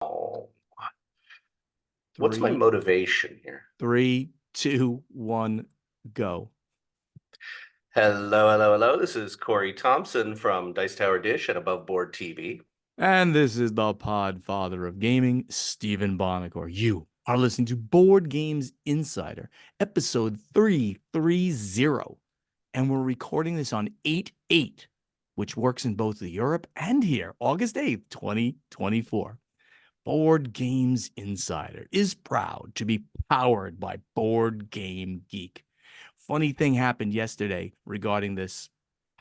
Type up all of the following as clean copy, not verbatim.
Oh, what's my Three, motivation here? 3, 2, 1, go. Hello, hello, hello. This is Corey Thompson from Dice Tower Dish and Above Board TV. And this is the Podfather of Gaming, Stephen Bonacore. You are listening to Board Games Insider, episode 330. And we're recording this on 8/8, which works in both Europe and here, August 8th, 2024. Board Games Insider is proud to be powered by Board Game Geek. Funny thing happened yesterday regarding this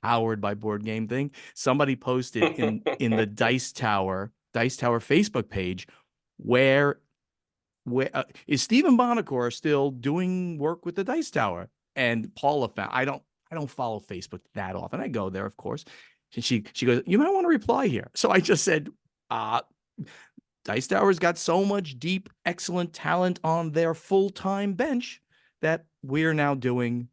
powered by board game thing. Somebody posted in the Dice Tower Facebook page where is Stephen Bonacore still doing work with the Dice Tower? And Paula found I don't follow Facebook that often. I go there, of course. And she goes, you might want to reply here. So I just said, Dice Tower's got so much deep, excellent talent on their full-time bench that we're now doing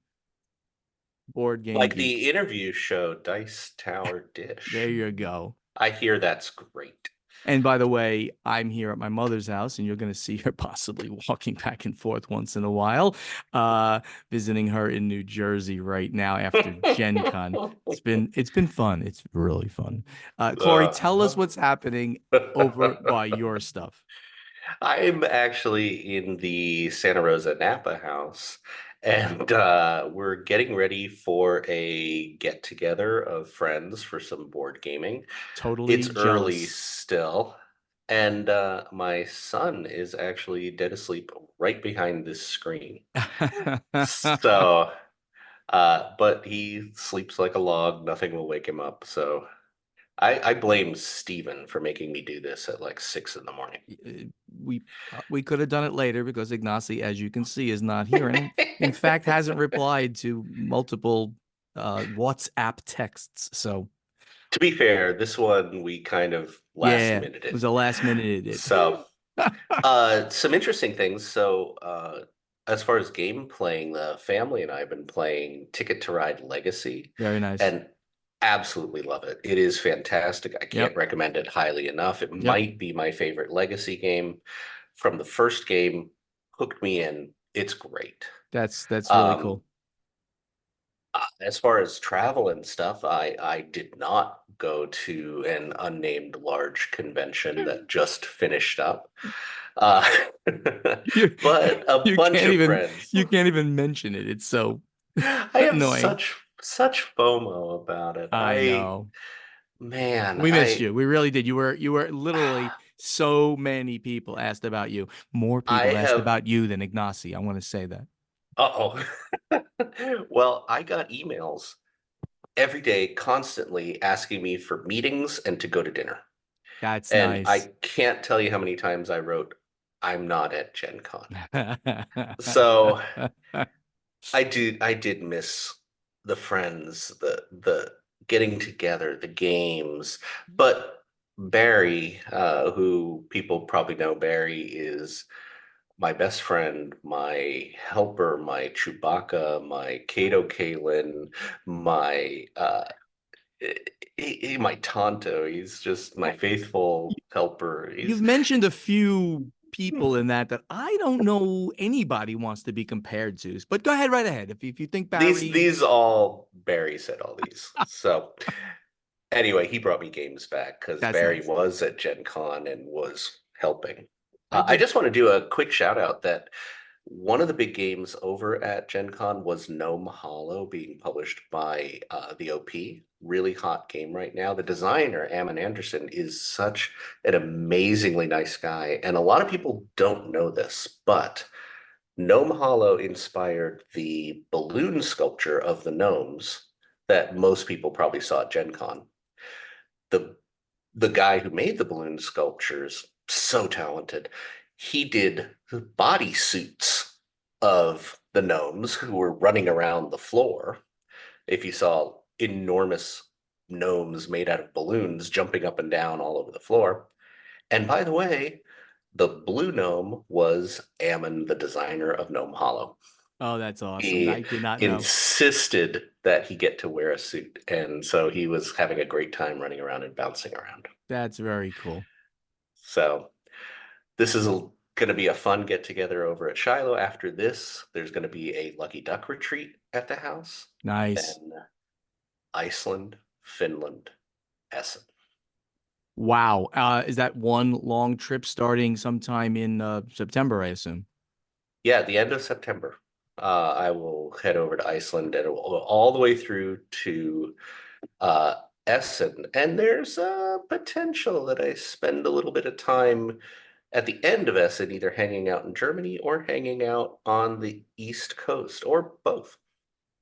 Board Game Like Geek. the interview show, Dice Tower There Dish. you go. I hear that's great. And by the way, I'm here at my mother's house, and you're going to see her possibly walking back and forth once in a while, visiting her in New Jersey right now after Gen Con. It's been fun. It's really fun. Corey, tell us what's happening over by your stuff. I'm actually in the Santa Rosa Napa house, and we're getting ready for a get together of friends for some board gaming. Totally It's early jealous. still, and my son is actually dead asleep right behind this screen. So, but he sleeps like a log, nothing will wake him up. So I blame Steven for making me do this at like 6 in the morning. We could have done it later because Ignacy, as you can see, is not here, and in fact hasn't replied to multiple WhatsApp texts. So To be fair, this one we kind of last yeah, it minute was it. a last minute it. So, some interesting things. So, as far as game playing, the family and I have been playing Ticket to Ride Legacy Very nice. and absolutely love it. It is fantastic. I can't Yep. recommend it highly enough. It Yep. might be my favorite Legacy game. From the first game, hooked me in. It's great. That's really Um, cool. as far as travel and stuff, I did not go to an unnamed large convention that just finished up. Uh, You but a you bunch can't of even friends. you can't even mention it. It's so I have annoying. such FOMO about it. I know. Man, We missed you. We really did. You were literally so many people asked about you. More I people asked have, about you than Ignacy. I want to say that. uh-oh. Well, I got emails every day constantly asking me for meetings and to go to dinner. That's And nice. I can't tell you how many times I wrote, I'm not at Gen Con. So I did miss the friends, the getting together, the games. But Barry, who people probably know, Barry is my best friend, my helper, my Chewbacca, my Kato Kalin, my my Tonto. He's just my Well, faithful helper. you've He's mentioned a few people in that I don't know anybody wants to be compared to. But go ahead, right ahead. If you think these Barry, these all Barry said all these. So anyway, he brought me games back because that's Barry nice. was at Gen Con and was helping. I I did. just want to do a quick shout out that one of the big games over at Gen Con was Gnome Hollow being published by the OP. Really hot game right now. The designer, Ammon Anderson, is such an amazingly nice guy. And a lot of people don't know this, but Gnome Hollow inspired the balloon sculpture of the gnomes that most people probably saw at Gen Con. The the guy who made the balloon sculptures, so talented. He did body suits of the gnomes who were running around the floor. If you saw enormous gnomes made out of balloons jumping up and down all over the floor. And by the way, the blue gnome was Ammon, the designer of Gnome Hollow. Oh, that's awesome. I He did not know. insisted that he get to wear a suit. And so he was having a great time running around and bouncing around. That's very cool. So, This is going to be a fun get together over at Shiloh. After this, there's going to be a Lucky Duck retreat at the house. Nice. Then Iceland, Finland, Essen. Wow. Is that one long trip starting sometime in September, I assume? Yeah, at the end of September, I will head over to Iceland and all the way through to uh, Essen. And there's a potential that I spend a little bit of time at the end of Essen, either hanging out in Germany or hanging out on the East Coast, or both.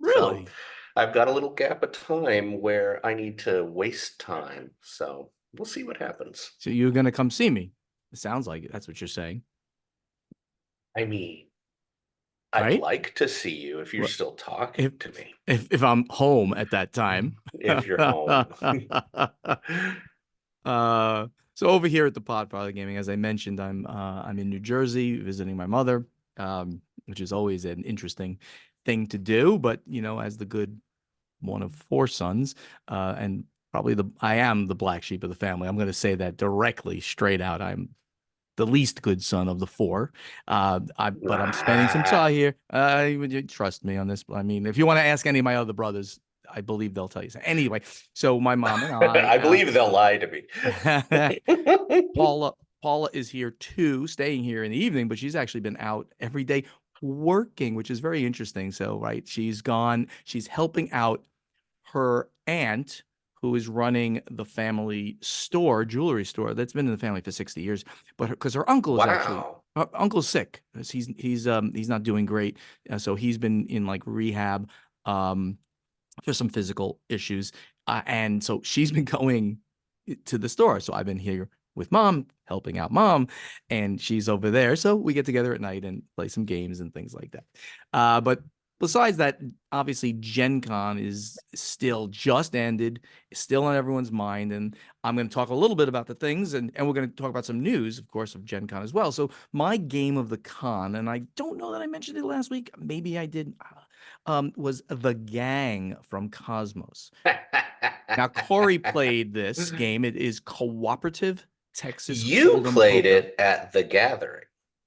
So Really? I've got a little gap of time where I need to waste time. So we'll see what happens. So you're gonna come see me? It sounds like it. That's what you're saying, I mean, I'd right? like to see you if you're Well, still talking if to me, if I'm home at that time. if you're home. uh, so over here at the Podfather Gaming, as I mentioned, I'm in New Jersey visiting my mother, which is always an interesting thing to do. But you know, as the good one of four sons, and probably I am the black sheep of the family. I'm going to say that directly, straight out. I'm the least good son of the four. But I'm spending some time here. You trust me on this. I mean, if you want to ask any of my other brothers, I believe they'll tell you. So anyway, so my mom and I, I believe they'll lie to me. Paula is here too, staying here in the evening, but she's actually been out every day working, which is very interesting. So, right, she's helping out her aunt who is running the family store, jewelry store that's been in the family for 60 years. But because her uncle is actually Wow. her uncle's sick. He's not doing great. So he's been in like rehab for some physical issues. And so she's been going to the store. So I've been here with mom, helping out mom, and she's over there. So we get together at night and play some games and things like that. But besides that, obviously Gen Con is still just ended, still on everyone's mind. And I'm going to talk a little bit about the things, and we're going to talk about some news, of course, of Gen Con as well. So my game of the con, and I don't know that I mentioned it last week. Maybe I did. Was The Gang from Cosmos. Now, Corey played this game. It is cooperative Texas You Hold'em played poker. it at the gathering.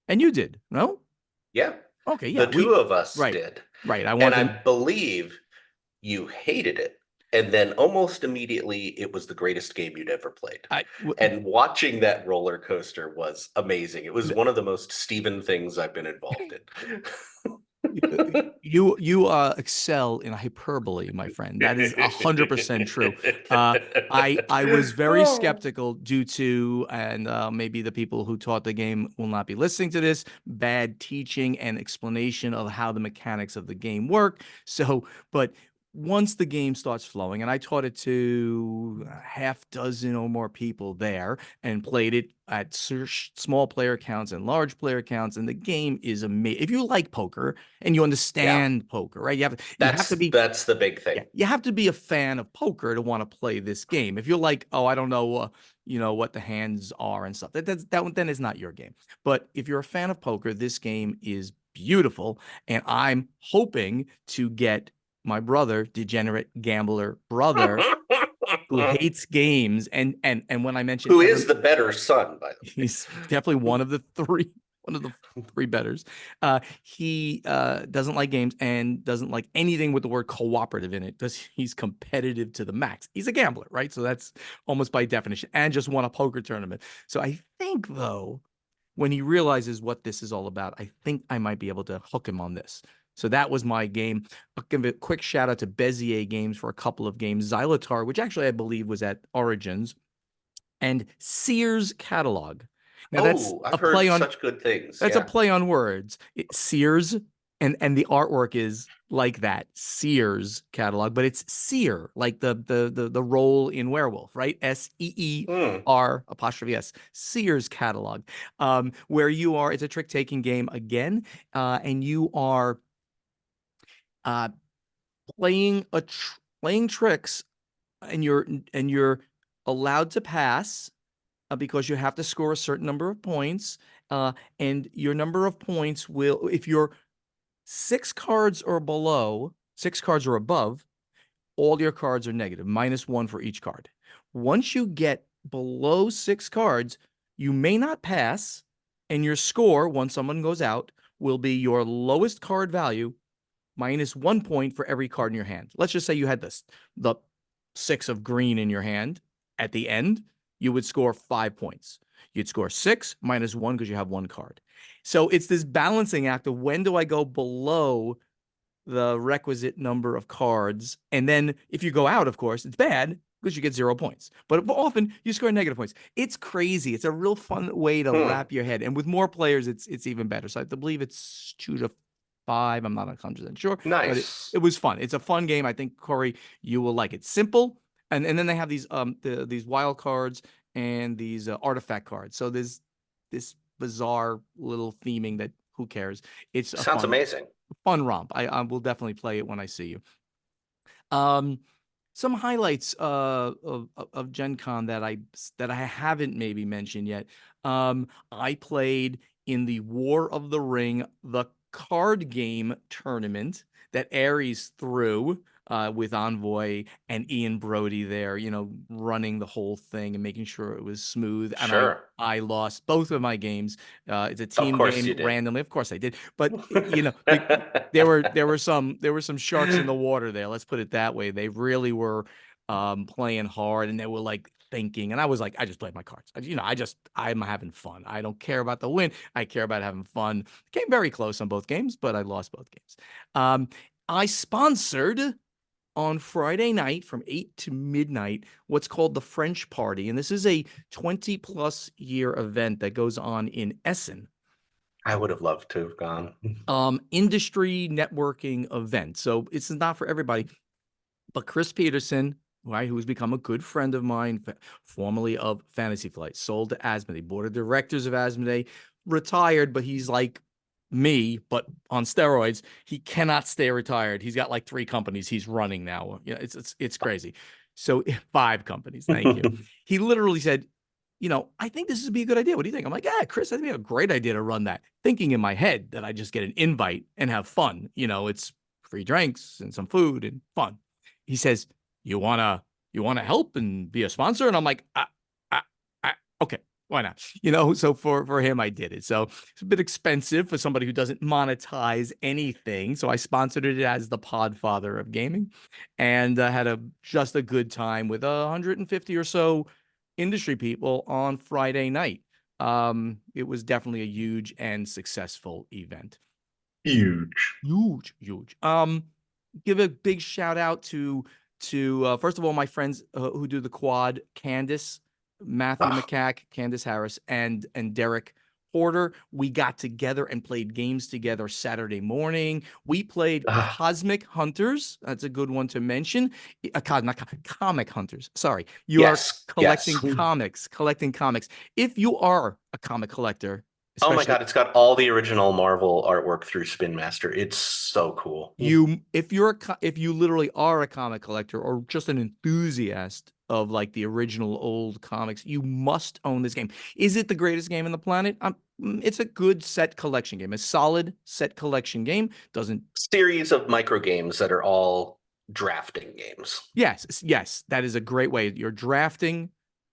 And you did, no? Yeah, Okay, the yeah, two of us right, did. right. I And want I to, believe you hated it. And then almost immediately, it was the greatest game you'd ever played. I, And watching that roller coaster was amazing. It was one of the most Steven things I've been involved in. you excel in hyperbole, my friend. That is 100% true. Uh, I was very Oh. skeptical due to, and maybe the people who taught the game will not be listening to this, bad teaching and explanation of how the mechanics of the game work. So, but once the game starts flowing, and I taught it to a half dozen or more people there and played it at small player counts and large player counts, and the game is amazing. If you like poker and you Yeah, understand poker, right? You have to that's be that's the big thing. yeah, you have to be a fan of poker to want to play this game. If you're like, oh, I don't know, what the hands are and stuff, that then is not your game. But if you're a fan of poker, this game is beautiful, and I'm hoping to get my brother, degenerate gambler brother, who hates games, and when I mentioned Who every is the better son, by the way? he's definitely one of the three, one of the three betters. He doesn't like games and doesn't like anything with the word cooperative in it. He's competitive to the max. He's a gambler, right? So that's almost by definition, and just won a poker tournament. So I think though, when he realizes what this is all about, I think I might be able to hook him on this. So that was my game. I'll give a quick shout out to Bezier Games for a couple of games. Xylotar, which actually I believe was at Origins, and Sears catalog. Now Oh, I've heard such good things. that's a Yeah. play on words. Sears, and the artwork is like that Sears catalog, but it's Sear, like the role in Werewolf, right? Hmm. SEER apostrophe S, Sears catalog, where you are. It's a trick taking game again, and you are uh, playing tricks, and you're allowed to pass because you have to score a certain number of points. And your number of points will, if you're 6 cards or below, 6 cards or above, all your cards are negative, -1 for each card. Once you get below 6 cards, you may not pass, And your score, once someone goes out, will be your lowest card value minus 1 point for every card in your hand. Let's just say you had the 6 of green in your hand. At the end, you would score 5 points. You'd score 6 minus 1 because you have 1 card. So it's this balancing act of when do I go below the requisite number of cards. And then if you go out, of course, it's bad because you get 0 points. But often you score negative points. It's crazy. It's a real fun way to Hmm. wrap your head. And with more players, it's even better. So I believe it's 2 to 5. I'm not 100% sure, but Nice. it was fun. It's a fun game. I think, Corey, you will like it. Simple. And then they have these wild cards and these artifact cards. So there's this bizarre little theming that who cares? It's a Sounds amazing. fun romp. I will definitely play it when I see you. Um, some highlights of Gen Con that I haven't maybe mentioned yet. I played in the War of the Ring, the card game tournament that Aries threw with Envoy and Ian Brody there, running the whole thing and making sure it was smooth. And Sure. I lost both of my games. It's a Of team course game you did. randomly. Of course I did. But there were some sharks in the water there. Let's put it that way. They really were playing hard, and they were like thinking. And I was like, I just played my cards. I'm having fun. I don't care about the win. I care about having fun. Came very close on both games, but I lost both games. I sponsored on Friday night from 8 to midnight what's called the French Party. And this is a 20+ year event that goes on in Essen. I would have loved to have gone. Industry networking event. So it's not for everybody, but Chris Peterson, right, who's become a good friend of mine, formerly of Fantasy Flight, sold to Asmodee, board of directors of Asmodee, retired, but he's like me, but on steroids. He cannot stay retired. He's got like 3 companies he's running now. It's crazy. So 5 companies. Thank you. He literally said, I think this would be a good idea. What do you think? I'm like, yeah, Chris, I think it'd be a great idea to run that. Thinking in my head that I just get an invite and have fun. It's free drinks and some food and fun. He says, you wanna help and be a sponsor? And I'm like, okay, why not? So for him, I did it. So it's a bit expensive for somebody who doesn't monetize anything. So I sponsored it as the Podfather of gaming, and had just a good time with 150 or so industry people on Friday night. It was definitely a huge and successful event. Huge. Huge, huge. Give a big shout out to first of all my friends who do the quad, Candace, Matthew Ah, McCack, Candace Harris, and Derek Porter. We got together and played games together Saturday morning. We played ah, Cosmic Hunters. That's a good one to mention. Not Comic Hunters. Sorry, you are yes, yes. collecting comics. If you are a comic collector, Oh my especially God, it's got all the original Marvel artwork through Spin Master. It's so cool. if you literally are a comic collector or just an enthusiast of like the original old comics, you must own this game. Is it the greatest game on the planet? It's a good set collection game, a solid set collection game. Doesn't Series of micro games that are all drafting games. Yes, that is a great way. You're drafting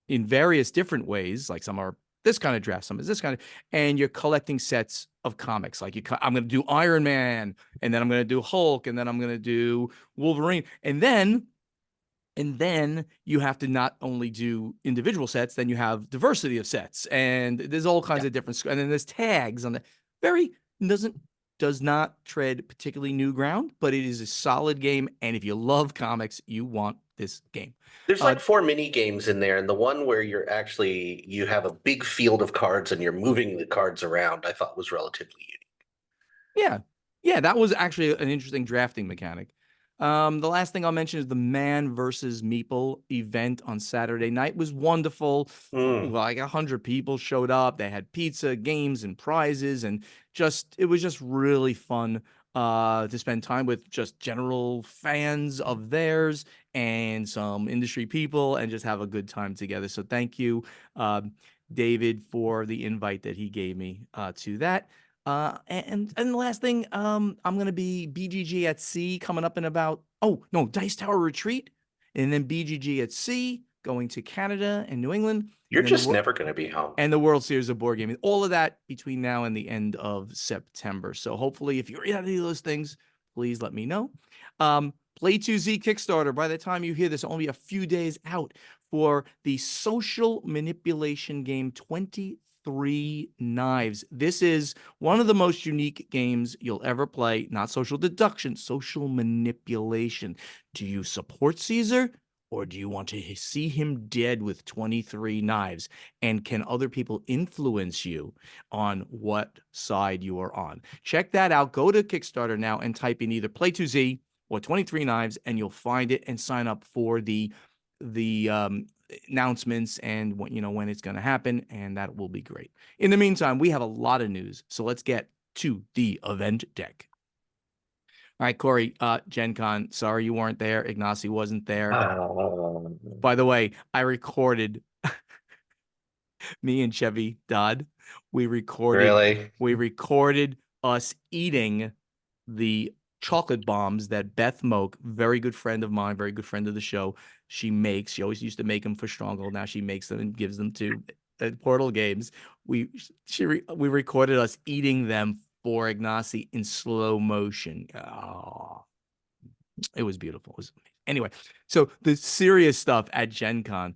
in various different ways. Like some are this kind of draft, some is this kind of, and you're collecting sets of comics. Like I'm going to do Iron Man, and then I'm going to do Hulk, and then I'm going to do Wolverine, and then you have to not only do individual sets, then you have diversity of sets, and there's all kinds Yeah. of different, and then there's tags on the very does not tread particularly new ground, but it is a solid game. And if you love comics, you want this game. There's Uh, like 4 mini games in there, and the one where you have a big field of cards and you're moving the cards around, I thought was relatively unique. yeah, yeah, that was actually an interesting drafting mechanic. The last thing I'll mention is the Man versus Meeple event on Saturday night was wonderful. Mm, Like 100 people showed up. They had pizza, games, and prizes, and it was just really fun to spend time with just general fans of theirs and some industry people and just have a good time together. So thank you, David, for the invite that he gave me to that. And the last thing, I'm gonna be BGG at Sea coming up in about, oh no, Dice Tower Retreat, and then BGG at Sea going to Canada and New England, You're and then just never going to be home. and the World Series of Board Gaming. All of that between now and the end of September. So hopefully, if you're in any of those things, please let me know. Play 2Z Kickstarter. By the time you hear this, only a few days out for the social manipulation game 23 Knives. This is one of the most unique games you'll ever play. Not social deduction, social manipulation. Do you support Caesar? Or do you want to see him dead with 23 knives? And can other people influence you on what side you are on? Check that out. Go to Kickstarter now and type in either Play2Z or 23 Knives, and you'll find it and sign up for the announcements and when it's going to happen, and that will be great. In the meantime, we have a lot of news, so let's get to the event deck. All right, Corey, Gen Con, sorry you weren't there. Ignacy wasn't there. By the way, I recorded me and Chevy Dodd. We recorded us eating the chocolate bombs that Beth Moak, very good friend of mine, very good friend of the show, she makes. She always used to make them for Stronghold. Now she makes them and gives them to Portal Games. We recorded us eating them for Ignacy in slow motion. Oh, it was beautiful. It was amazing. Anyway, so the serious stuff at Gen Con,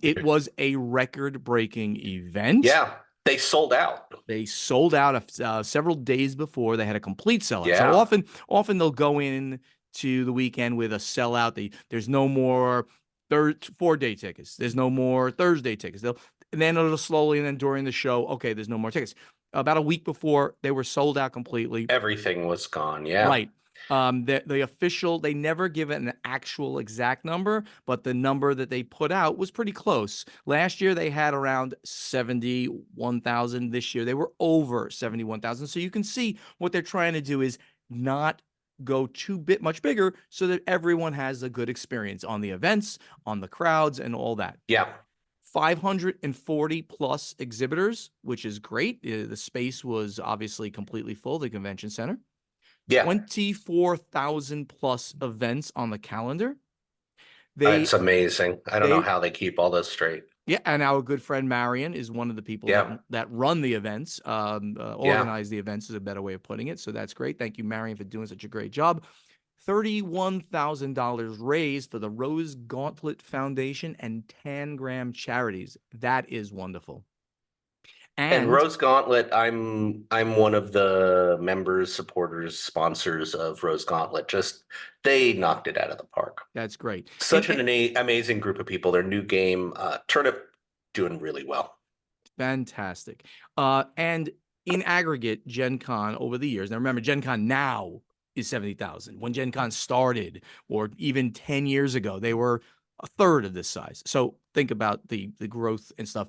it was a record-breaking event. Yeah, they sold out. They sold out several days before. They had a complete sellout. Yeah. So often they'll go in to the weekend with a sellout. There's no more 4-day tickets. There's no more Thursday tickets. And then it'll slowly, and then during the show, okay, there's no more tickets. About a week before, they were sold out completely. Everything was gone. Yeah. Right. The official, they never give it an actual exact number, but the number that they put out was pretty close. Last year they had around 71,000. This year they were over 71,000. So you can see what they're trying to do is not go much bigger so that everyone has a good experience on the events, on the crowds, and all that. Yeah. 540 plus exhibitors, which is great. The space was obviously completely full, the convention center. Yeah. 24,000 plus events on the calendar. It's amazing. I don't know how they keep all this straight. Yeah, and our good friend Marion is one of the people that run the events, organize the events is a better way of putting it. So that's great. Thank you, Marion, for doing such a great job. $31,000 raised for the Rose Gauntlet Foundation and Tangram Charities. That is wonderful. And Rose Gauntlet, I'm one of the members, supporters, sponsors of Rose Gauntlet. They knocked it out of the park. That's great. Such an amazing group of people. Their new game, Turnip, doing really well. Fantastic. And in aggregate, Gen Con over the years, now remember, Gen Con now is 70,000. When Gen Con started, or even 10 years ago, they were a third of this size. So think about the growth and stuff.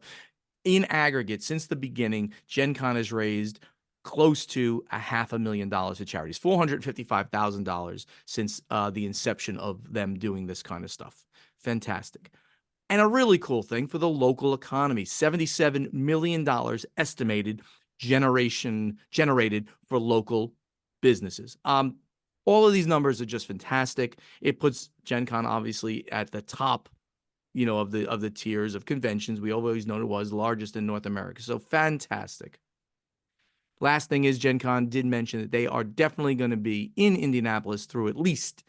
In aggregate, since the beginning, Gen Con has raised close to $500,000 to charities, $455,000 since the inception of them doing this kind of stuff. Fantastic. And a really cool thing for the local economy, $77 million estimated generated for local businesses. All of these numbers are just fantastic. It puts Gen Con obviously at the top of the tiers of conventions. We always known it was largest in North America. So fantastic. Last thing is Gen Con did mention that they are definitely going to be in Indianapolis through at least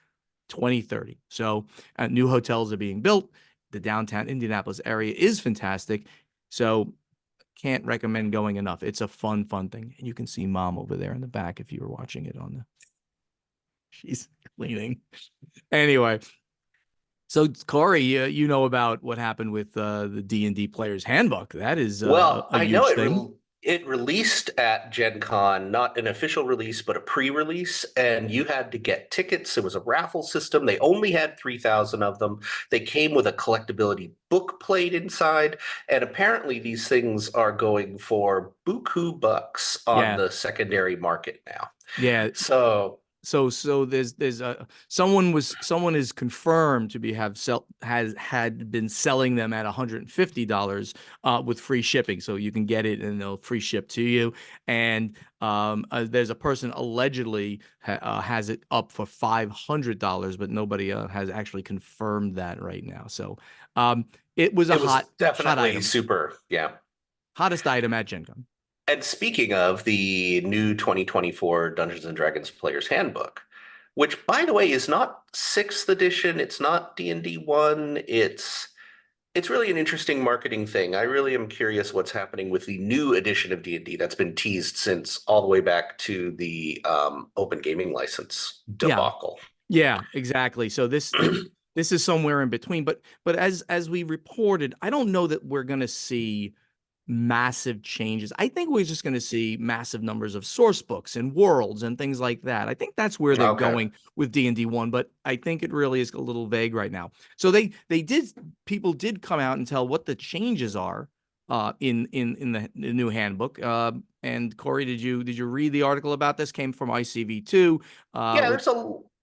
2030. So new hotels are being built. The downtown Indianapolis area is fantastic. So can't recommend going enough. It's a fun thing. And you can see Mom over there in the back if you were watching it on she's cleaning. Anyway. So, Corey, you know about what happened with the D&D Player's Handbook. That is a huge thing. It released at Gen Con, not an official release, but a pre-release, and you had to get tickets. It was a raffle system. They only had 3,000 of them. They came with a collectability book plate inside, and apparently these things are going for buku bucks on the secondary market now. Yeah. So there's someone is confirmed to had been selling them at $150 with free shipping, so you can get it and they'll free ship to you. And there's a person allegedly has it up for $500, but nobody has actually confirmed that right now. So It was a It was hot definitely item, super, yeah. hottest item at Gen Con. And speaking of the new 2024 Dungeons and Dragons Player's Handbook, which by the way is not sixth edition, it's not D&D 1, it's really an interesting marketing thing. I really am curious what's happening with the new edition of D&D that's been teased since all the way back to the open gaming license Yeah, debacle. yeah, exactly. So this is somewhere in between. But as we reported, I don't know that we're going to see massive changes. I think we're just going to see massive numbers of source books and worlds and things like that. I think that's where they're Okay. going with D&D 1, but I think it really is a little vague right now. So they did people did come out and tell what the changes are in the new handbook. And Corey, did you read the article about this? Came from ICV2. Yeah, Which there's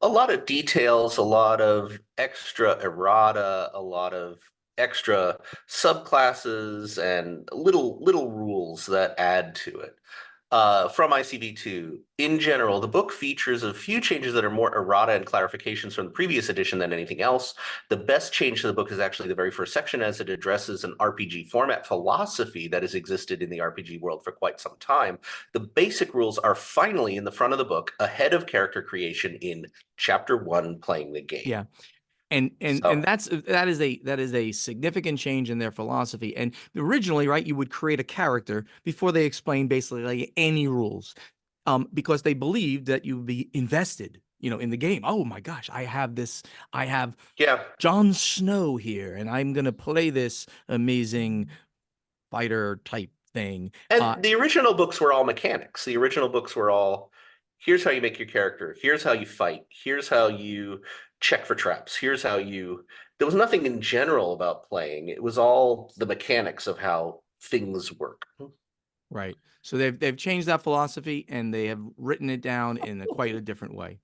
a lot of details, a lot of extra errata, a lot of extra subclasses and little rules that add to it. From ICV2, in general, the book features a few changes that are more errata and clarifications from the previous edition than anything else. The best change to the book is actually the very first section, as it addresses an RPG format philosophy that has existed in the RPG world for quite some time. The basic rules are finally in the front of the book, ahead of character creation in chapter 1, playing the game. Yeah. And So, that is a significant change in their philosophy. And originally, right, you would create a character before they explain basically like any rules, because they believed that you'd be invested, in the game. Oh my gosh, I have yeah. Jon Snow here, and I'm gonna play this amazing fighter type thing. And the original books were all mechanics. The original books were all, here's how you make your character, here's how you fight, here's how you check for traps, here's how you. There was nothing in general about playing. It was all the mechanics of how things work. Right. So they've changed that philosophy and they have written it down in quite a different way.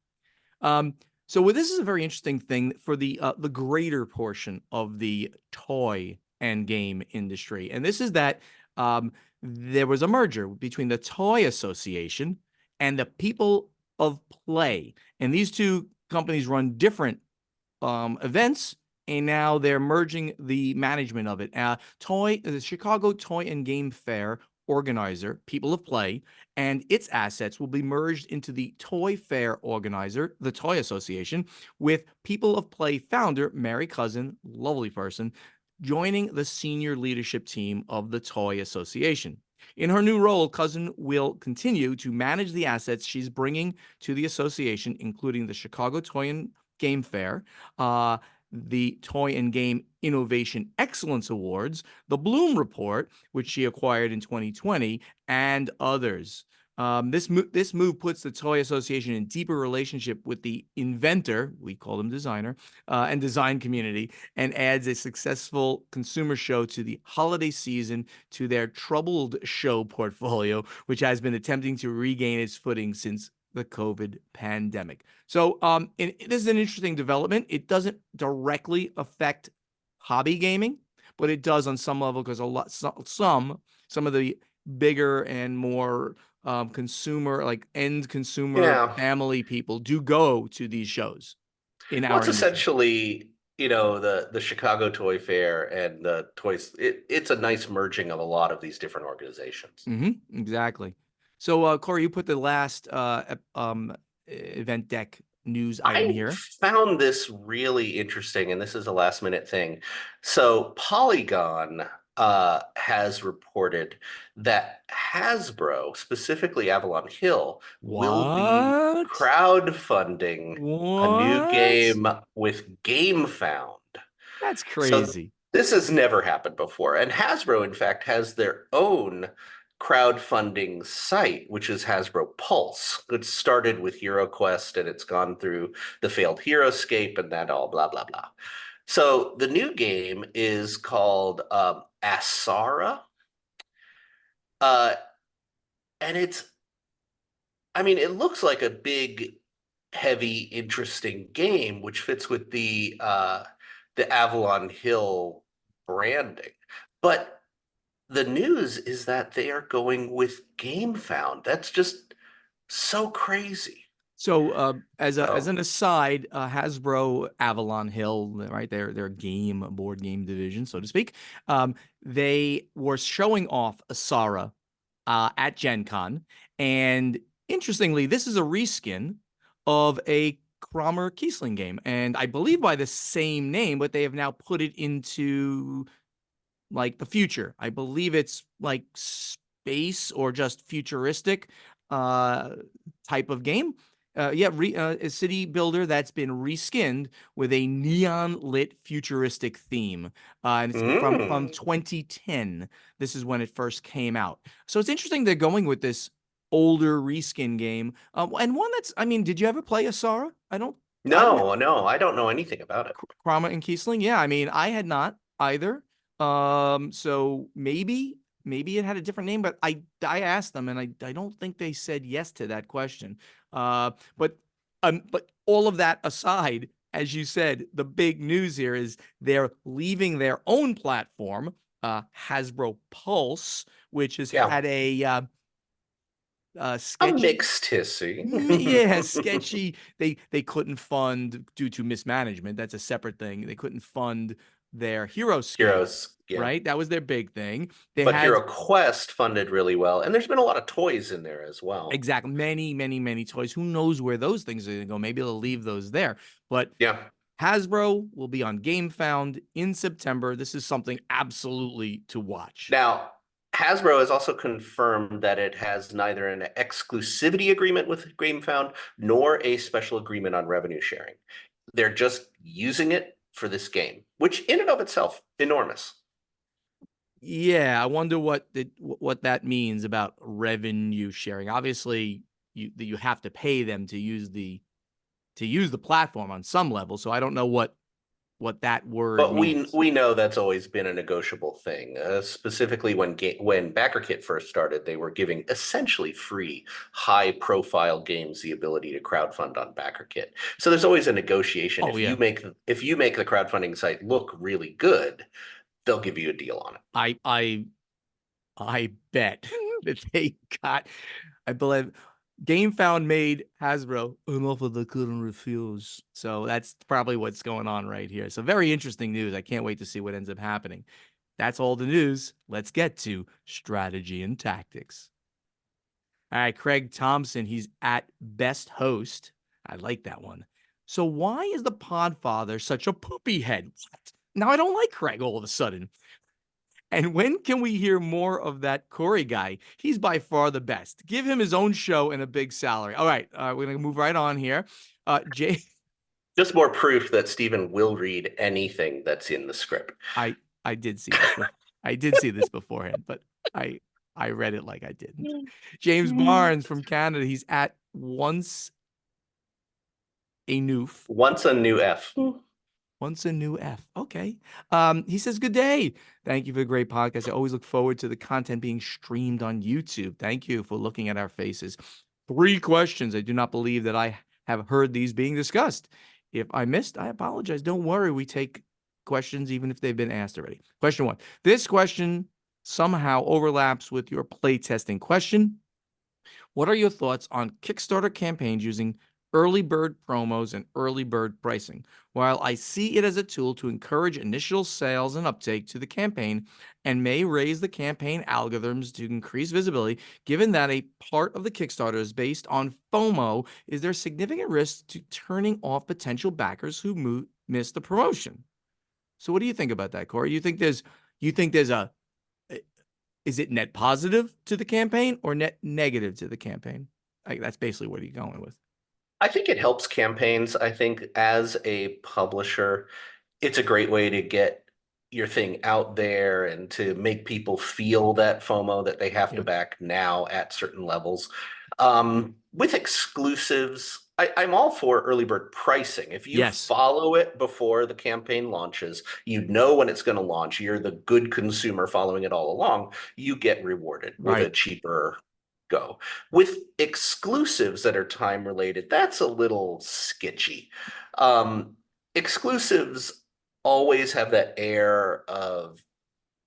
Um, this is a very interesting thing for the greater portion of the toy and game industry, and this is that there was a merger between the Toy Association and the People of Play, and these two companies run different events, and now they're merging the management of it. The Chicago Toy and Game Fair organizer, People of Play, and its assets will be merged into the Toy Fair organizer, the Toy Association, with People of Play founder Mary Cousin, lovely person, joining the senior leadership team of the Toy Association. In her new role, Cousin will continue to manage the assets she's bringing to the association, including the Chicago Toy and Game Fair, uh, the Toy and Game Innovation Excellence Awards, the Bloom Report, which she acquired in 2020, and others. This move puts the Toy Association in deeper relationship with the inventor, we call them designer, and design community, and adds a successful consumer show to the holiday season to their troubled show portfolio, which has been attempting to regain its footing since the COVID pandemic. So, this is an interesting development. It doesn't directly affect hobby gaming, but it does on some level because some of the bigger and more consumer, like end consumer Yeah. family people do go to these shows in Well, our it's industry. essentially, the Chicago Toy Fair and the toys. It's a nice merging of a lot of these different organizations. Exactly. So, Corey, you put the last event deck news item I here. found this really interesting, and this is a last minute thing. So Polygon has reported that Hasbro, specifically Avalon Hill, will be What? crowdfunding a new What? game with Gamefound. That's So crazy. this has never happened before. And Hasbro, in fact, has their own crowdfunding site, which is Hasbro Pulse. It started with HeroQuest and it's gone through the failed HeroScape and that all blah, blah, blah. So the new game is called Asara. Uh, and I mean, it looks like a big, heavy, interesting game, which fits with the Avalon Hill branding. But the news is that they are going with Gamefound. That's just so crazy. So, as So, an aside, Hasbro Avalon Hill, right? Their board game division, so to speak. They were showing off Asara at Gen Con, and interestingly, this is a reskin of a Kramer Kiesling game, and I believe by the same name, but they have now put it into like the future. I believe it's like space or just futuristic uh type of game. A city builder that's been reskinned with a neon lit futuristic theme. And it's from mm. 2010. This is when it first came out. So it's interesting they're going with this older reskin game. And one that's, I mean, did you ever play Asara? I don't No, no, I don't know anything about it. Krama and Kiesling. Yeah, I mean, I had not either. So maybe it had a different name, but I asked them and I don't think they said yes to that question. But all of that aside, as you said, the big news here is they're leaving their own platform, Hasbro Pulse, which has Yeah, had a a sketchy mixed hissy. yeah, sketchy. They couldn't fund due to mismanagement. That's a separate thing. They couldn't fund their hero scale, Heroes, yeah. right? That was their big thing. They But had Hero Quest funded really well, and there's been a lot of toys in there as well. exact many toys. Who knows where those things are going to go? Maybe they'll leave those there. But Yeah. Hasbro will be on Gamefound in September. This is something absolutely to watch. Now, Hasbro has also confirmed that it has neither an exclusivity agreement with Gamefound nor a special agreement on revenue sharing. They're just using it for this game, which in and of itself, enormous. Yeah, I wonder what that means about revenue sharing. Obviously, you have to pay them to use the platform on some level. So I don't know what that word But we means. we know that's always been a negotiable thing. Specifically, when BackerKit first started, they were giving essentially free, high-profile games the ability to crowdfund on BackerKit. So there's always a negotiation. Oh yeah, If you make the crowdfunding site look really good, they'll give you a deal on it. I I I bet that they got. I believe GameFound made Hasbro an offer they couldn't refuse. So that's probably what's going on right here. So very interesting news. I can't wait to see what ends up happening. That's all the news. Let's get to strategy and tactics. All right, Craig Thompson, he's at best host. I like that one. So why is the Podfather such a poopy head? What? Now I don't like Craig all of a sudden. And when can we hear more of that Corey guy? He's by far the best. Give him his own show and a big salary. All right, we're gonna move right on here. Jay, Just more proof that Stephen will read anything that's in the script. I I did see this. I did see this beforehand, but I I read it like I didn't. James Barnes from Canada. He's at once a noof. Once a new F. Once a new F. Okay. He says, good day. Thank you for the great podcast. I always look forward to the content being streamed on YouTube. Thank you for looking at our faces. 3 questions. I do not believe that I have heard these being discussed. If I missed, I apologize. Don't worry. We take questions even if they've been asked already. Question 1. This question somehow overlaps with your playtesting question. What are your thoughts on Kickstarter campaigns using early bird promos and early bird pricing? While I see it as a tool to encourage initial sales and uptake to the campaign and may raise the campaign algorithms to increase visibility, given that a part of the Kickstarter is based on FOMO, is there significant risk to turning off potential backers who miss the promotion? So what do you think about that, Corey? You think there's a is it net positive to the campaign or net negative to the campaign? Like that's basically what are you going with? I think it helps campaigns. I think as a publisher, it's a great way to get your thing out there and to make people feel that FOMO that they have to Yeah. back now at certain levels. With exclusives, I'm all for early bird pricing. If you Yes. follow it before the campaign launches, you know when it's going to launch. You're the good consumer following it all along. You get rewarded with a Right. cheaper go. With exclusives that are time related, that's a little sketchy. Exclusives always have that air of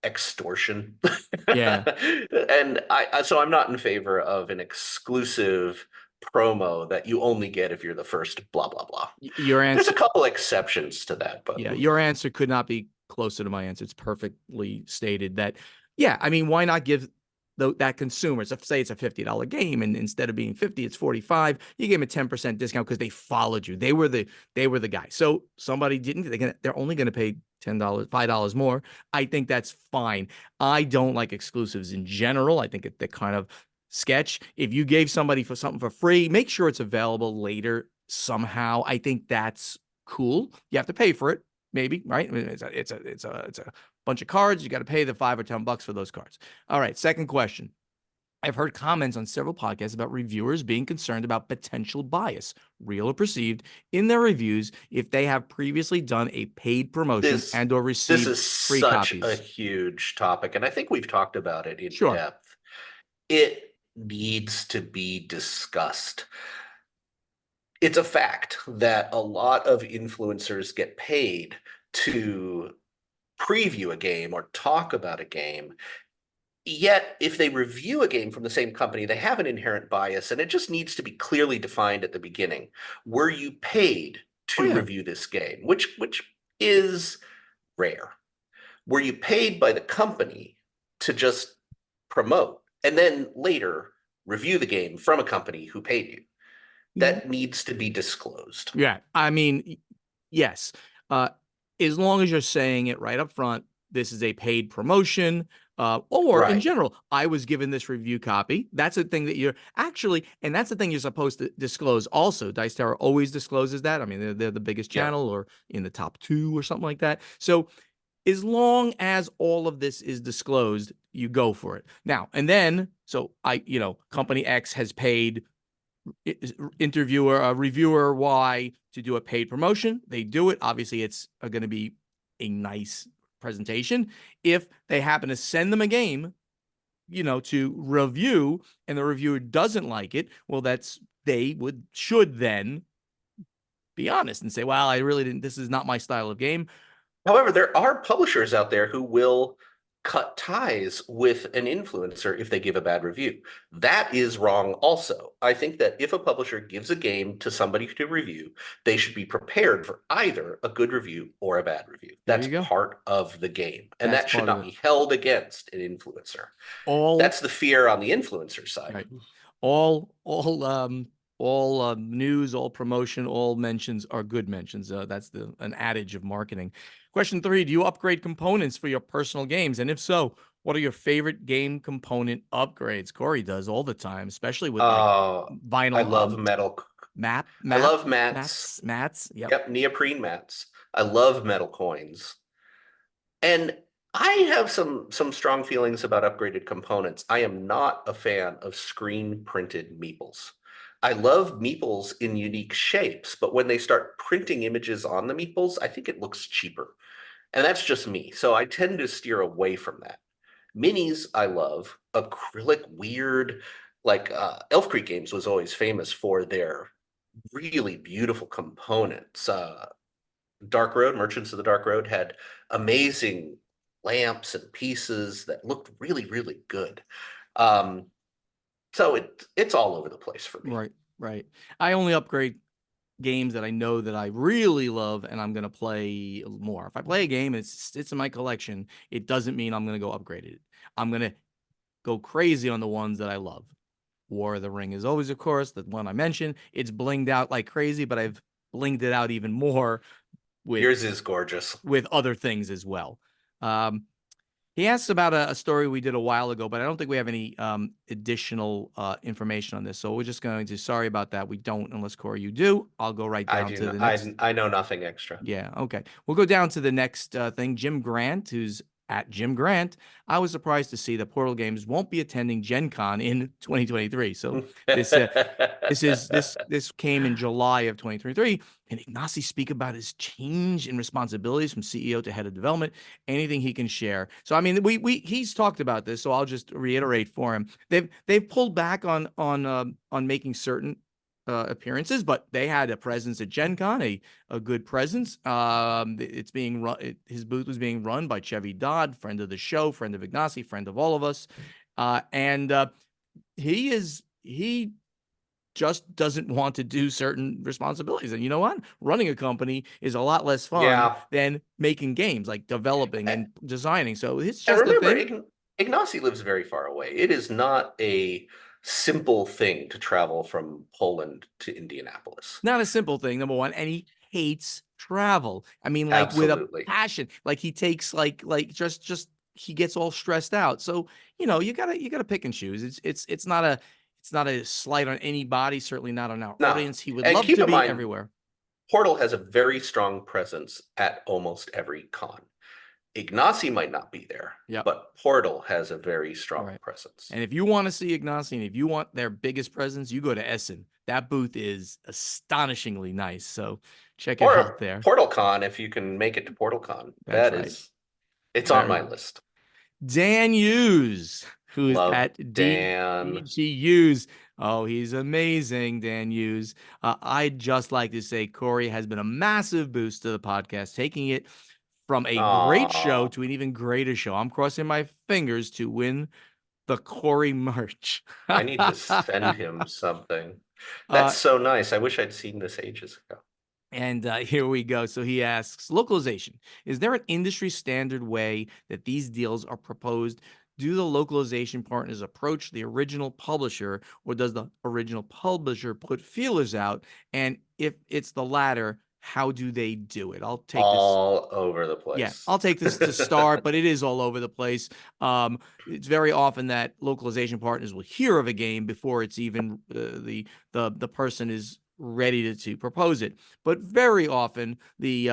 extortion. Yeah. And so I'm not in favor of an exclusive promo that you only get if you're the first blah blah blah. Your There's answer, a couple exceptions to that, but yeah, your answer could not be closer to my answer. It's perfectly stated that, yeah, I mean, why not give that consumer, so say it's a $50 game, and instead of being 50, it's 45, you give them a 10% discount because they followed you. They were the guy. So somebody didn't, they're only going to pay $10, $5 more. I think that's fine. I don't like exclusives in general. I think they're kind of sketch. If you gave somebody for something for free, make sure it's available later somehow. I think that's cool. You have to pay for it, maybe, right? I mean, it's a bunch of cards. You got to pay the $5 or $10 for those cards. All right. Second question. I've heard comments on several podcasts about reviewers being concerned about potential bias, real or perceived, in their reviews if they have previously done a paid promotion this and or this received is free such a copies. huge topic, and I think we've talked about it in Sure. depth. It needs to be discussed. It's a fact that a lot of influencers get paid to preview a game or talk about a game. Yet, if they review a game from the same company, they have an inherent bias, and it just needs to be clearly defined at the beginning. Were you paid Oh, to yeah. review this game? Which is rare. Were you paid by the company to just promote and then later review the game from a company who paid you? That needs to be disclosed. Yeah, I mean, yes. Uh, as long as you're saying it right up front, this is a paid promotion, or in Right. general, I was given this review copy. That's a thing that you're actually, and that's the thing you're supposed to disclose. Also, Dice Tower always discloses that. I mean, they're the biggest Yep. channel, or in the top 2 or something like that. So as long as all of this is disclosed, you go for it. Now, and then, so company X has paid interviewer, reviewer Y to do a paid promotion. They do it. Obviously, it's going to be a nice presentation. If they happen to send them a game, to review, and the reviewer doesn't like it, well, should then be honest and say, well, I really didn't, this is not my style of game. However, there are publishers out there who will cut ties with an influencer if they give a bad review. That is wrong also. I think that if a publisher gives a game to somebody to review, they should be prepared for either a good review or a bad review. There That's you go. part of the game, and That's that should part of not it. be held against an influencer. All That's the fear on the influencer side. right. All news, all promotion, all mentions are good mentions. That's an adage of marketing. Question 3: do you upgrade components for your personal games? And if so, what are your favorite game component upgrades? Corey does all the time, especially with like I vinyl, love metal. I love mats. mats. Yep. Yep, neoprene mats. I love metal coins. And I have some strong feelings about upgraded components. I am not a fan of screen printed meeples. I love meeples in unique shapes, but when they start printing images on the meeples, I think it looks cheaper. And that's just me. So I tend to steer away from that. Minis, I love. Acrylic, weird, like Elf Creek Games was always famous for their really beautiful components. Dark Road, Merchants of the Dark Road had amazing lamps and pieces that looked really, really good. Um, so it's all over the place for me. Right. Right. I only upgrade games that I know that I really love and I'm going to play more. If I play a game and it's in my collection, it doesn't mean I'm going to go upgrade it. I'm going to go crazy on the ones that I love. War of the Ring is always, of course, the one I mentioned. It's blinged out like crazy, but I've blinged it out even more with Yours is gorgeous. other things as well. He asks about a story we did a while ago, but I don't think we have any additional information on this. So we're just going to, sorry about that. We don't, unless Corey, you do. I'll go right I down do to not, the next. I know nothing extra. Yeah, okay. We'll go down to the next thing. Jim Grant, who's at Jim Grant. I was surprised to see that Portal Games won't be attending Gen Con in 2023. So this this came in July of 2023. And Ignacy speak about his change in responsibilities from CEO to head of development. Anything he can share. So I mean, he's talked about this. So I'll just reiterate for him. They've pulled back on making certain appearances, but they had a presence at Gen Con, a good presence. It's being run. His booth was being run by Chevy Dodd, friend of the show, friend of Ignacy, friend of all of us, and he just doesn't want to do certain responsibilities. And you know what? Running a company is a lot less fun Yeah. than making games, like developing and designing. So it's And just a remember, thing. Ignacy lives very far away. It is not a simple thing to travel from Poland to Indianapolis. Not a simple thing, number one, and he hates travel. I mean, like with a Absolutely. passion. Like he takes just he gets all stressed out. So you gotta pick and choose. It's not a slight on anybody. Certainly not on our No. audience. He would And love keep to in be mind, everywhere. Portal has a very strong presence at almost every con. Ignacy might not be there, Yep. but Portal has a very strong Right. presence. And if you want to see Ignacy, and if you want their biggest presence, you go to Essen. That booth is astonishingly nice. So check it out Or there. PortalCon, if you can make it to PortalCon. That's right. It's on Very my nice. list. Dan Hughes, who is Love at Dan. DGUs. Oh, he's amazing, Dan Hughes. I'd just like to say Corey has been a massive boost to the podcast, taking it from a great show Aw, to an even greater show. I'm crossing my fingers to win the Corey merch. I need to send him something. That's uh, so nice. I wish I'd seen this ages ago. And here we go. So he asks, localization. Is there an industry standard way that these deals are proposed? Do the localization partners approach the original publisher, or does the original publisher put feelers out? And if it's the latter, how do they do it? I'll take this. All over the Yeah, place. I'll take this to start, but it is all over the place. It's very often that localization partners will hear of a game before it's even the person is ready to propose it. But very often the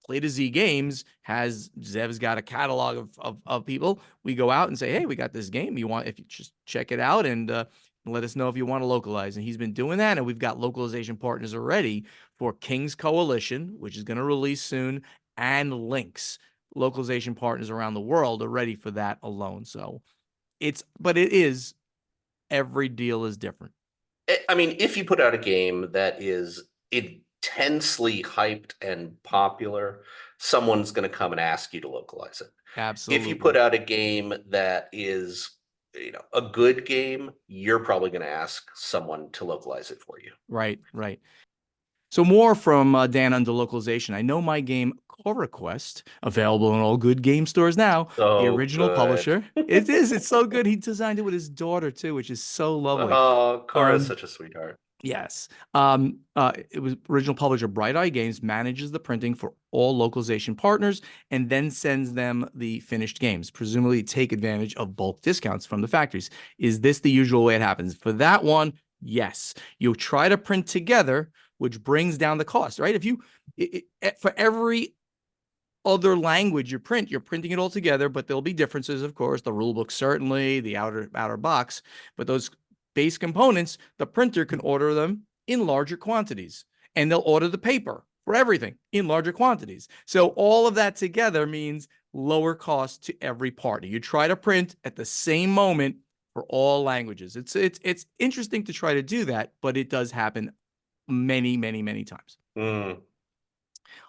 Play to Z Games has Zev's got a catalog of people. We go out and say, hey, we got this game. You want, if you just check it out and let us know if you want to localize. And he's been doing that, and we've got localization partners already for King's Coalition, which is going to release soon, and Lynx. Localization partners around the world are ready for that alone. So but it is, every deal is different. I mean, if you put out a game that is intensely hyped and popular, someone's going to come and ask you to localize it. If you put Absolutely. out a game that is, a good game, you're probably going to ask someone to localize it for you. Right, right. So more from Dan under localization. I know my game Core Quest, available in all good game stores now. The So original good. publisher. It is. It's so good. He designed it with his daughter too, which is so lovely. Oh, Cora's Um, such a sweetheart. Yes. It was original publisher Bright Eye Games manages the printing for all localization partners and then sends them the finished games, presumably take advantage of bulk discounts from the factories. Is this the usual way it happens? For that one, yes. You try to print together, which brings down the cost, right? If you, for every other language you print, you're printing it all together, but there'll be differences, of course, the rule book, certainly the outer box, but those base components, the printer can order them in larger quantities, and they'll order the paper for everything in larger quantities. So all of that together means lower cost to every party. You try to print at the same moment for all languages. It's interesting to try to do that, but it does happen many, many, many times. Mm.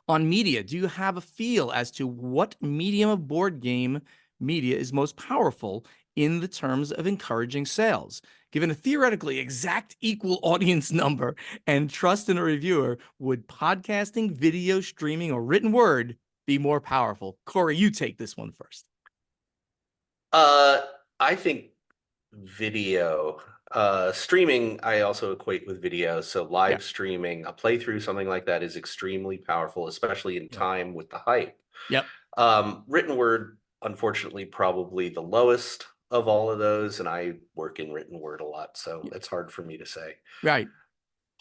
On media, do you have a feel as to what medium of board game media is most powerful in the terms of encouraging sales? Given a theoretically exact equal audience number and trust in a reviewer, would podcasting, video streaming, or written word be more powerful? Corey, you take this one first. Uh, I think video. Streaming, I also equate with video. So Yeah. live streaming, a playthrough, something like that is extremely powerful, especially in Yep. time with the hype. Yep. Written word, unfortunately, probably the lowest of all of those, and I work in written word a lot, so Yep. it's hard for me to say. Right.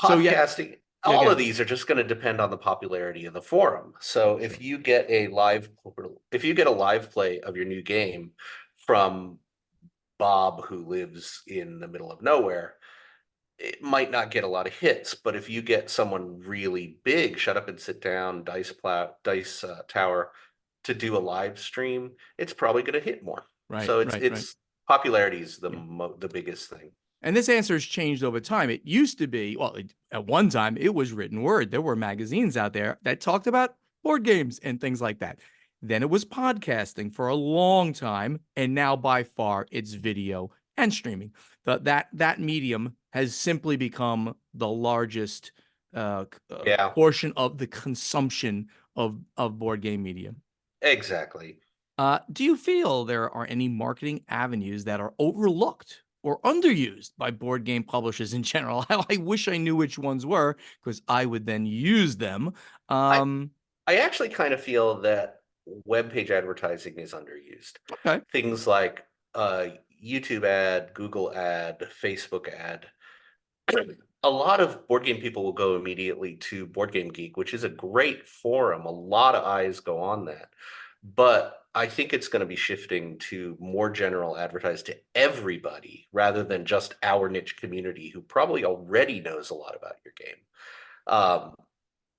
So yeah. Podcasting, Yeah. all of Again. these are just going to depend on the popularity of the forum. So Sure. if you get a live play of your new game from Bob who lives in the middle of nowhere, it might not get a lot of hits. But if you get someone really big, Shut Up and Sit Down, Dice Tower, to do a live stream, it's probably going to hit more. Right. So Right. Right. it's popularity is Yeah. the biggest thing. And this answer has changed over time. It used to be, well, at one time, it was written word. There were magazines out there that talked about board games and things like that. Then it was podcasting for a long time. And now, by far, it's video and streaming. That medium has simply become the largest Yeah, portion of the consumption of board game media. exactly. Do you feel there are any marketing avenues that are overlooked or underused by board game publishers in general? I wish I knew which ones were because I would then use them. I Um, I actually kind of feel that web page advertising is underused. okay. Things like YouTube ad, Google ad, Facebook ad. A lot of board game people will go immediately to Board Game Geek, which is a great forum. A lot of eyes go on that. But I think it's going to be shifting to more general advertise to everybody rather than just our niche community who probably already knows a lot about your game. Um,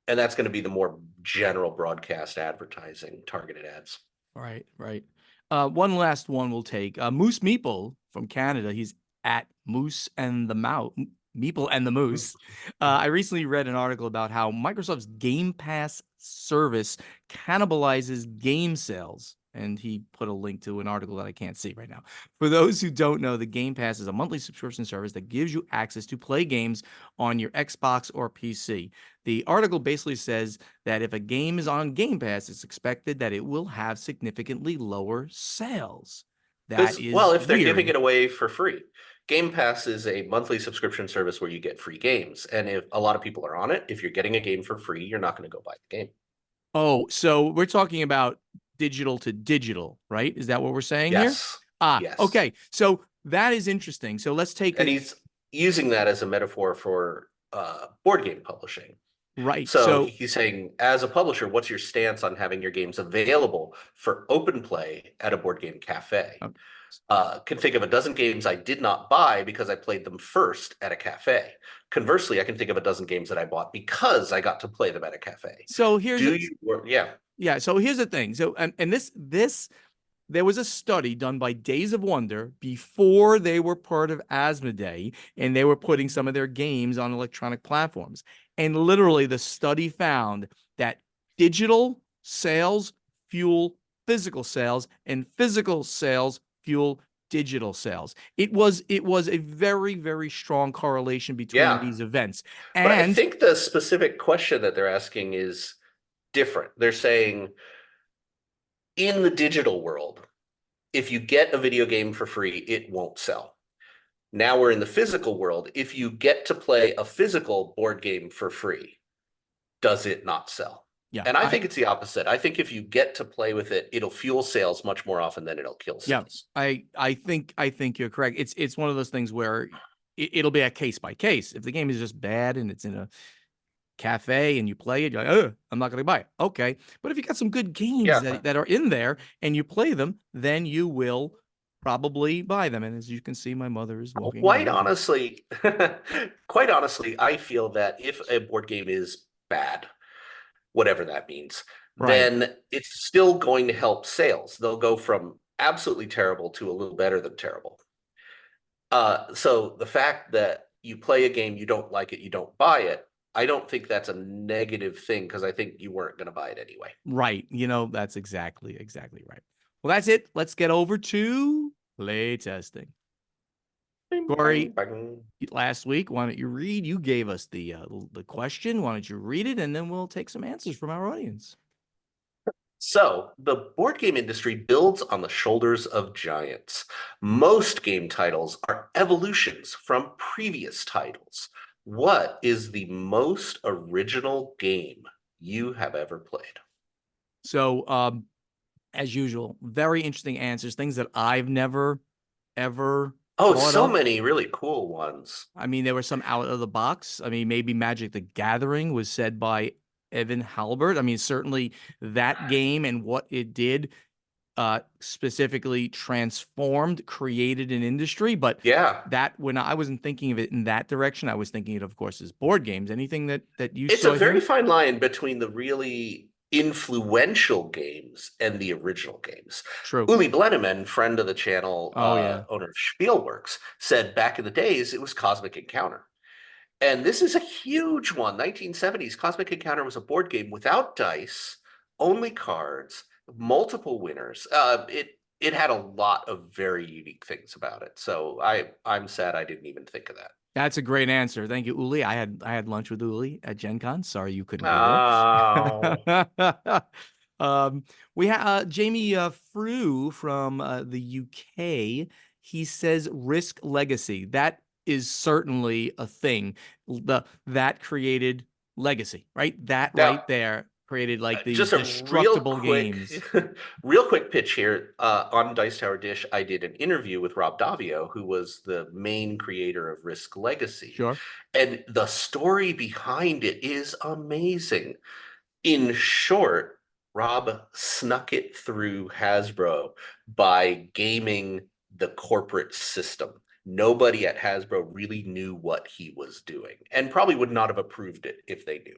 and that's going to be the more general broadcast advertising, targeted ads. Right, right. One last one we'll take. Moose Meeple from Canada. He's at Moose and the Mouse. Meeple and the Moose. I recently read an article about how Microsoft's Game Pass service cannibalizes game sales. And he put a link to an article that I can't see right now. For those who don't know, the Game Pass is a monthly subscription service that gives you access to play games on your Xbox or PC. The article basically says that if a game is on Game Pass, it's expected that it will have significantly lower sales. That Because, well, is if they're giving weird. it away for free, Game Pass is a monthly subscription service where you get free games. And if a lot of people are on it, if you're getting a game for free, you're not going to go buy the game. Oh, so we're talking about digital to digital, right? Is that what we're saying here? Yes. Yes. Okay. So that is interesting. So let's take And it he's using that as a metaphor for board game publishing. right. So So he's saying, as a publisher, what's your stance on having your games available for open play at a board game cafe? uh, Can think of a dozen games I did not buy because I played them first at a cafe. Conversely, I can think of a dozen games that I bought because I got to play them at a cafe. so here's Do a, you? Yeah. yeah, so here's the thing. So and this there was a study done by Days of Wonder before they were part of Asmodee, and they were putting some of their games on electronic platforms. And literally, the study found that digital sales fuel physical sales, and physical sales fuel digital sales. It was a very, very strong correlation between Yeah. these events. But I And think the specific question that they're asking is different. They're saying, in the digital world, if you get a video game for free, it won't sell. Now we're in the physical world. If you get to play a physical board game for free, does it not sell? yeah, And I think it's the opposite. I think if you get to play with it, it'll fuel sales much more often than it'll kill yeah, sales. I think you're correct. It's one of those things where it'll be a case by case. If the game is just bad and it's in a cafe and you play it, you're like, oh, I'm not going to buy it. Okay. But if you got some good games Yeah. that are in there and you play them, then you will probably buy them. And as you can see, my mother is walking Quite away. honestly, quite honestly, I feel that if a board game is bad, whatever that means, Right. then it's still going to help sales. They'll go from absolutely terrible to a little better than terrible. So the fact that you play a game, you don't like it, you don't buy it, I don't think that's a negative thing because I think you weren't going to buy it anyway. Right. That's exactly right. Well, that's it. Let's get over to play testing. Bing, bang, Corey, bang. last week, why don't you read? You gave us the question. Why don't you read it, and then we'll take some answers from our audience. So, the board game industry builds on the shoulders of giants. Most game titles are evolutions from previous titles. What is the most original game you have ever played? So, as usual, very interesting answers, things that I've never ever Oh, thought so of. many really cool ones. I mean, there were some out of the box. I mean, maybe Magic the Gathering was said by Evan Halbert. I mean, certainly that game and what it did specifically transformed, created an industry. But Yeah. that when I wasn't thinking of it in that direction, I was thinking it, of course, as board games. Anything that you It's a saw very here? fine line between the really influential games and the original games. True. Uli Blenneman, friend of the channel, Oh yeah. owner of Spielworks, said back in the days it was Cosmic Encounter. And this is a huge one. 1970s, Cosmic Encounter was a board game without dice, only cards, multiple winners. It had a lot of very unique things about it. So I'm sad I didn't even think of that. That's a great answer. Thank you, Uli. I had lunch with Uli at Gen Con. Sorry you couldn't be there. Oh, um, we have Jamie Frew from the UK. He says Risk Legacy. That is certainly a thing. That created Legacy, right? That now right there created like the just a real destructible quick, games. real quick pitch here. On Dice Tower Dish, I did an interview with Rob Davio, who was the main creator of Risk Legacy, Sure. and the story behind it is amazing. In short, Rob snuck it through Hasbro by gaming the corporate system. Nobody at Hasbro really knew what he was doing, and probably would not have approved it if they knew.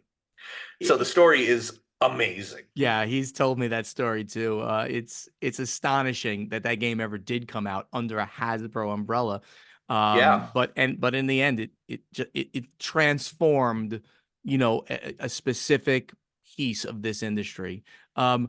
So the story is amazing. Yeah, he's told me that story too. It's astonishing that that game ever did come out under a Hasbro umbrella. Yeah. But in the end, it transformed, a specific piece of this industry. Greg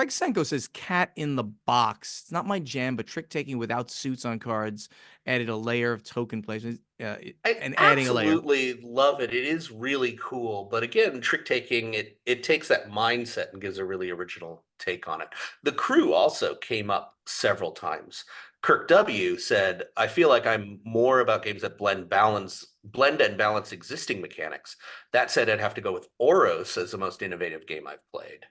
Senko says Cat in the Box. It's not my jam, but trick taking without suits on cards added a layer of token placement, I and adding a layer. absolutely love it. It is really cool. But again, trick taking, it takes that mindset and gives a really original take on it. The crew also came up several times. Kirk W said, I feel like I'm more about games that blend and balance existing mechanics. That said, I'd have to go with Oros as the most innovative game I've played.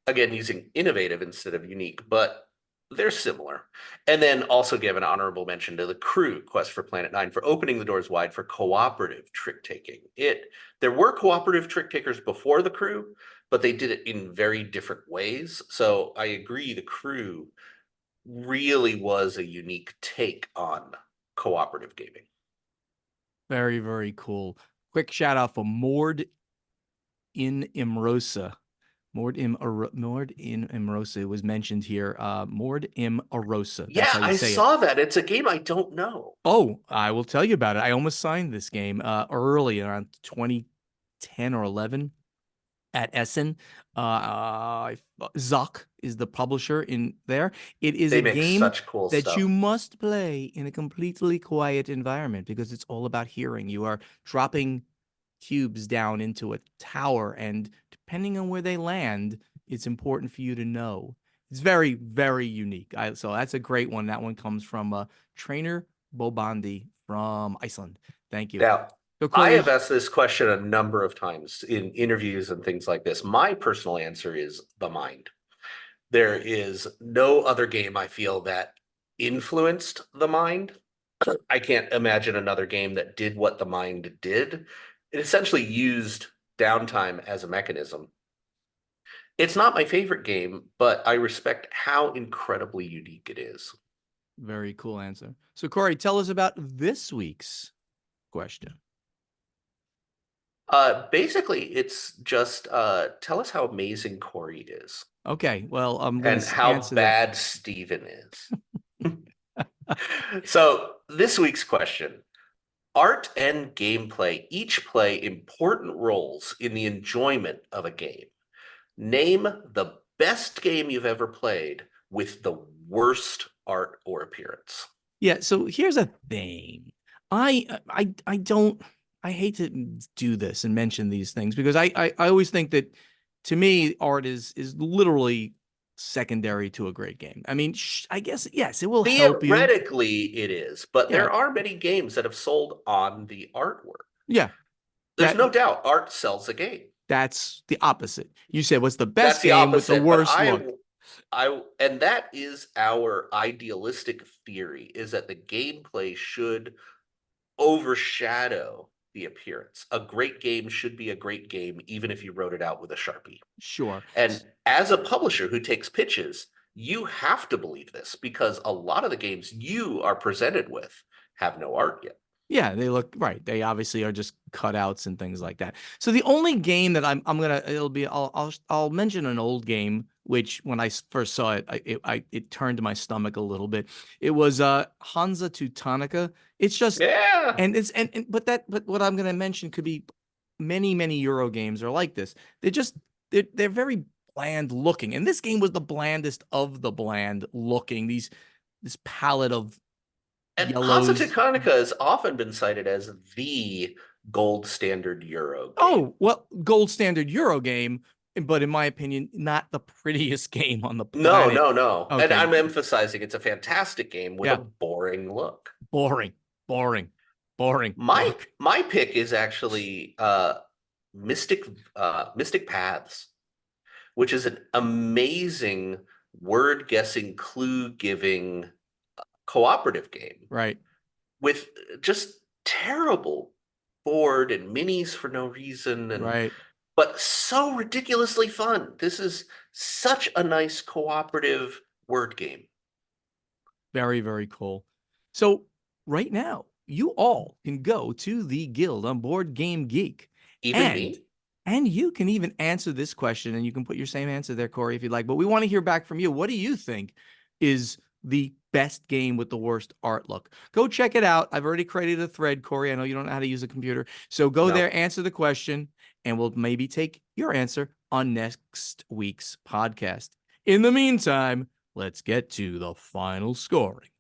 Again, using innovative instead of unique, but they're similar. And then also give an honorable mention to the crew, Quest for Planet Nine, for opening the doors wide for cooperative trick taking. There were cooperative trick takers before the crew, but they did it in very different ways. So I agree, the crew really was a unique take on cooperative gaming. Very, very cool. Quick shout out for Mord in Imrosa. Mord in Imrosa was mentioned here. Mord im Arosa. That's Yeah, how you I say it. saw that. It's a game I don't know. Oh, I will tell you about it. I almost signed this game early around 2010 or 11 at Essen. Zuck is the publisher in there. It is a They make game such cool that you stuff. must play in a completely quiet environment because it's all about hearing. You are dropping cubes down into a tower, and depending on where they land, it's important for you to know. It's very, very unique. So that's a great one. That one comes from Trainer Bobandi from Iceland. Thank you. Now, So I Corey, have asked this question a number of times in interviews and things like this. My personal answer is The Mind. There is no other game I feel that influenced The Mind. I can't imagine another game that did what The Mind did. It essentially used downtime as a mechanism. It's not my favorite game, but I respect how incredibly unique it is. very cool answer. So Corey, tell us about this week's question. Basically, it's just tell us how amazing Corey is Okay, well, I'm going and to how answer that. bad Steven is. So, this week's question: art and gameplay each play important roles in the enjoyment of a game. Name the best game you've ever played with the worst art or appearance. Yeah, so here's a thing. I don't I hate to do this and mention these things because I always think that to me art is literally secondary to a great game. I mean, I guess yes, it will help you. Theoretically, it is, but Yeah, there are many games that have sold on the artwork. yeah. There's That no doubt art sells a game. that's the opposite. You said what's the best That's the game with the opposite, but worst look? and that is our idealistic theory, is that the gameplay should overshadow the appearance. A great game should be a great game, even if you wrote it out with a Sharpie. Sure. And as a publisher who takes pitches, you have to believe this because a lot of the games you are presented with have no art yet. Yeah, they look right. They obviously are just cutouts and things like that. So the only game that I'm gonna it'll be I'll mention an old game which when I first saw it it turned my stomach a little bit. It was Hansa Teutonica. It's just Yeah. and it's and but what I'm gonna mention could be many Euro games are like this. They're very bland looking, and this game was the blandest of the bland looking. This palette of And Hansa yellows. Teutonica has often been cited as the gold standard Euro game. Oh, well, gold standard Euro game, but in my opinion, not the prettiest game on the No, planet. no, no. And Okay, I'm emphasizing it's a fantastic game with a yeah, boring look. boring, boring, boring My look. my pick is actually Mystic Mystic Paths, which is an amazing word guessing, clue giving cooperative game Right, with just terrible board and minis for no reason, and right. but so ridiculously fun. This is such a nice cooperative word game. Very, very cool. So right now, you all can go to the guild on Board Game Geek, Even and me? you can even answer this question, and you can put your same answer there, Corey, if you'd like. But we want to hear back from you. What do you think is the best game with the worst art look? Go check it out. I've already created a thread, Corey. I know you don't know how to use a computer. So go No. there, answer the question, and we'll maybe take your answer on next week's podcast. In the meantime, let's get to the final scoring.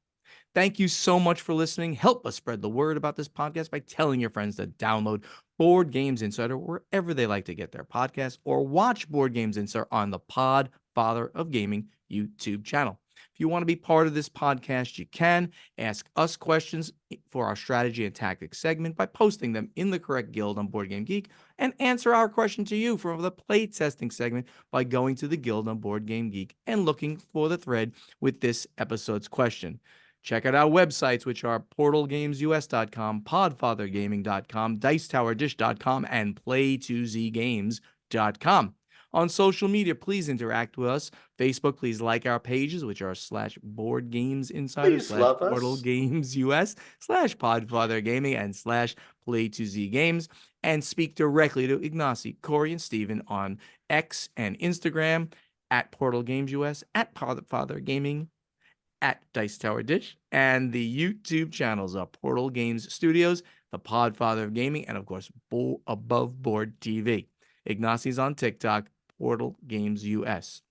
Thank you so much for listening. Help us spread the word about this podcast by telling your friends to download Board Games Insider wherever they like to get their podcasts, or watch Board Games Insider on the Podfather of Gaming YouTube channel. If you want to be part of this podcast, you can ask us questions for our strategy and tactics segment by posting them in the correct guild on Board Game Geek, and answer our question to you for the play testing segment by going to the guild on Board Game Geek and looking for the thread with this episode's question. Check out our websites, which are portalgamesus.com, podfathergaming.com, dicetowerdish.com, and play2zgames.com. On social media, please interact with us. Facebook, please like our pages, which are slash board games insider, Please slash love portal us. games us, slash podfather gaming, and slash play2z games. And speak directly to Ignacy, Corey, and Steven on X and Instagram at Portal Games US, at Podfather Gaming, at Dice Tower Dish, and the YouTube channels are Portal Games Studios, the Podfather of Gaming, and of course, Above Board TV. Ignacy's on TikTok, Portal Games US.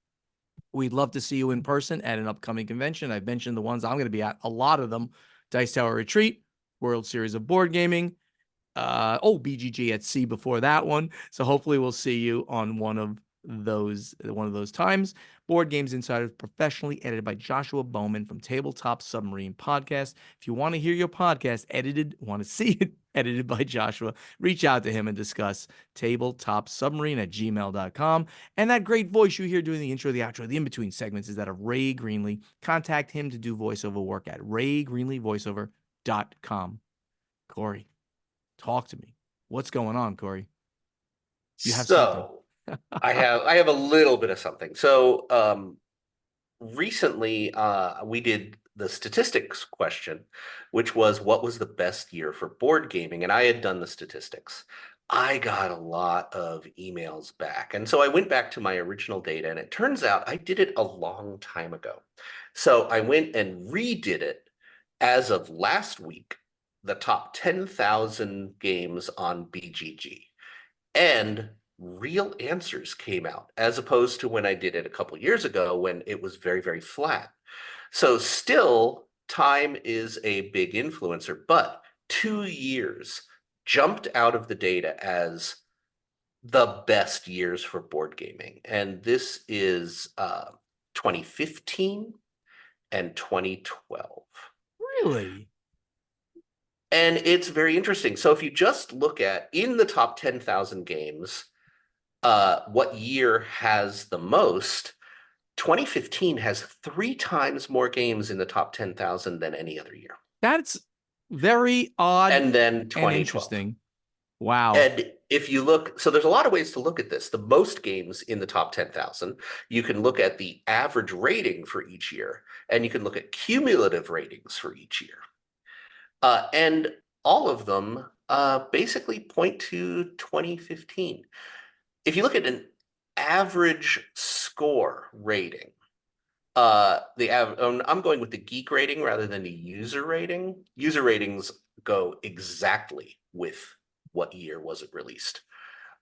We'd love to see you in person at an upcoming convention. I've mentioned the ones I'm going to be at, a lot of them. Dice Tower Retreat, World Series of Board Gaming, BGG at sea before that one. So hopefully we'll see you on one of those times. Board Games Insider, professionally edited by Joshua Bowman from Tabletop Submarine Podcast. If you want to hear your podcast edited, want to see it edited by Joshua, reach out to him and discuss tabletopsubmarine@gmail.com. And that great voice you hear doing the intro, the outro, the in-between segments is that of Ray Greenlee. Contact him to do voiceover work at raygreenleevoiceover.com. Corey, talk to me. What's going on, Corey? You have something. So I have a little bit of something. So recently we did the statistics question, which was what was the best year for board gaming, and I had done the statistics. I got a lot of emails back, and so I went back to my original data, and it turns out I did it a long time ago. So I went and redid it as of last week, the top 10,000 games on BGG, and real answers came out, as opposed to when I did it a couple years ago when it was very, very flat. So still, time is a big influencer, but 2 years jumped out of the data as the best years for board gaming. And this is 2015 and 2012. Really? And it's very interesting. So if you just look at in the top 10,000 games, what year has the most, 2015 has 3 times more games in the top 10,000 than any other year. That's very odd And then and 2012. interesting. Wow. And if you look, so there's a lot of ways to look at this. The most games in the top 10,000, you can look at the average rating for each year, and you can look at cumulative ratings for each year. And all of them basically point to 2015. If you look at an average score rating, I'm going with the geek rating rather than the user rating. User ratings go exactly with what year was it released.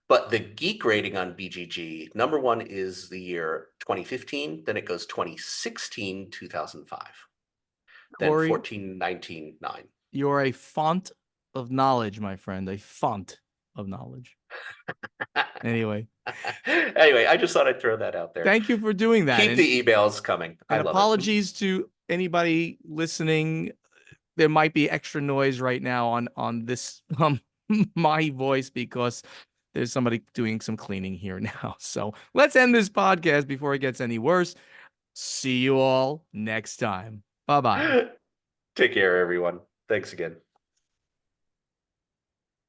But the geek rating on BGG, number one is the year 2015, then it goes 2016, 2005. then Corey, 1419.9. you're a font of knowledge, my friend, a font of knowledge. Anyway, Anyway, I just thought I'd throw that out there. thank you for doing that. Keep the emails coming. I And love it. apologies to anybody listening. There might be extra noise right now on this my voice because there's somebody doing some cleaning here now. So let's end this podcast before it gets any worse. See you all next time. Bye-bye. Take care, everyone. Thanks again.